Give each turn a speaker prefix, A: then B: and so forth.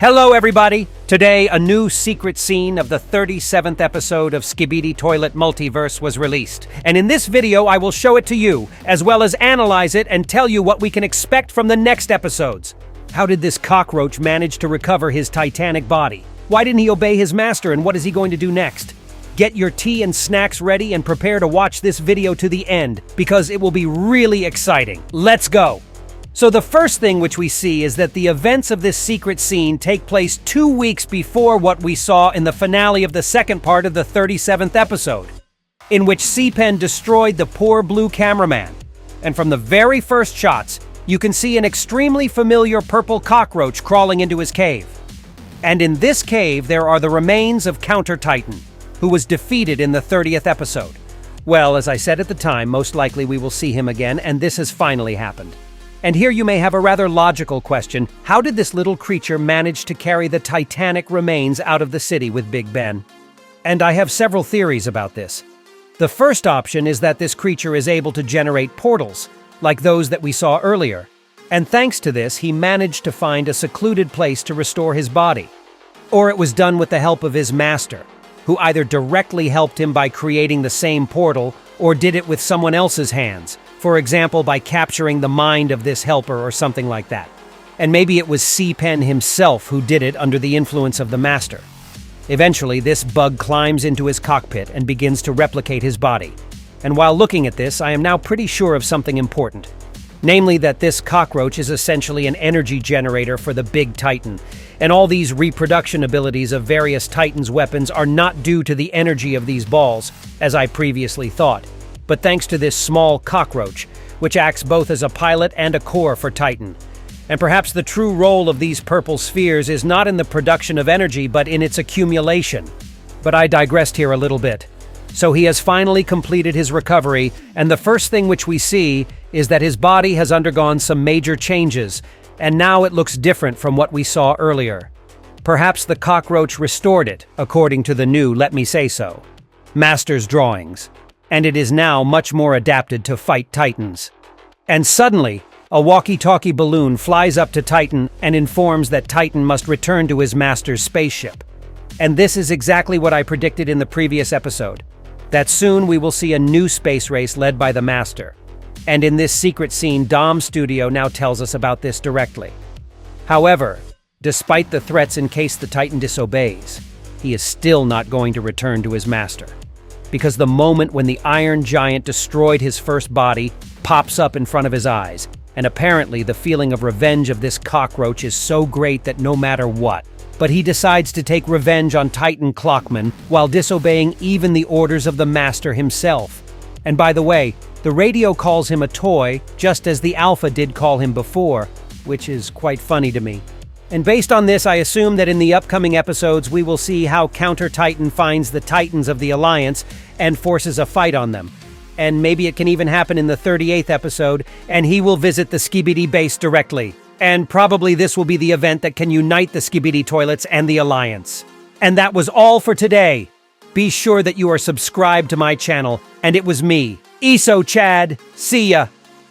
A: Hello everybody! Today, a new secret scene of the 37th episode of Skibidi Toilet Multiverse was released. And in this video, I will show it to you, as well as analyze it and tell you what we can expect from the next episodes. How did this cockroach manage to recover his titanic body? Why didn't he obey his master, and what is he going to do next? Get your tea and snacks ready and prepare to watch this video to the end, because it will be really exciting. Let's go! So the first thing which we see is that the events of this secret scene take place 2 weeks before what we saw in the finale of the second part of the 37th episode, in which C-Pen destroyed the poor blue cameraman. And from the very first shots, you can see an extremely familiar purple cockroach crawling into his cave. And in this cave, there are the remains of Counter Titan, who was defeated in the 30th episode. Well, as I said at the time, most likely we will see him again, and this has finally happened. And here you may have a rather logical question. How did this little creature manage to carry the titanic remains out of the city with Big Ben? And I have several theories about this. The first option is that this creature is able to generate portals, like those that we saw earlier. And thanks to this, he managed to find a secluded place to restore his body. Or it was done with the help of his master, who either directly helped him by creating the same portal, or did it with someone else's hands. For example, by capturing the mind of this helper or something like that. And maybe it was C-Pen himself who did it under the influence of the master. Eventually, this bug climbs into his cockpit and begins to replicate his body. And while looking at this, I am now pretty sure of something important. Namely that this cockroach is essentially an energy generator for the big Titan. And all these reproduction abilities of various Titans' weapons are not due to the energy of these balls, as I previously thought, but thanks to this small cockroach, which acts both as a pilot and a core for Titan. And perhaps the true role of these purple spheres is not in the production of energy, but in its accumulation. But I digressed here a little bit. So he has finally completed his recovery, and the first thing which we see is that his body has undergone some major changes, and now it looks different from what we saw earlier. Perhaps the cockroach restored it, according to the new Let Me Say So master's drawings. And it is now much more adapted to fight Titans. And suddenly, a walkie-talkie balloon flies up to Titan and informs that Titan must return to his master's spaceship. And this is exactly what I predicted in the previous episode, that soon we will see a new space race led by the master. And in this secret scene, Dom Studio now tells us about this directly. However, despite the threats in case the Titan disobeys, he is still not going to return to his master. Because the moment when the Iron Giant destroyed his first body pops up in front of his eyes, and apparently the feeling of revenge of this cockroach is so great that no matter what. But he decides to take revenge on Titan Clockman while disobeying even the orders of the master himself. And by the way, the radio calls him a toy, just as the Alpha did call him before, which is quite funny to me. And based on this, I assume that in the upcoming episodes, we will see how Counter Titan finds the Titans of the Alliance and forces a fight on them. And maybe it can even happen in the 38th episode, and he will visit the Skibidi base directly. And probably this will be the event that can unite the Skibidi toilets and the Alliance. And that was all for today. Be sure that you are subscribed to my channel, and it was me, Eso Chad. See ya!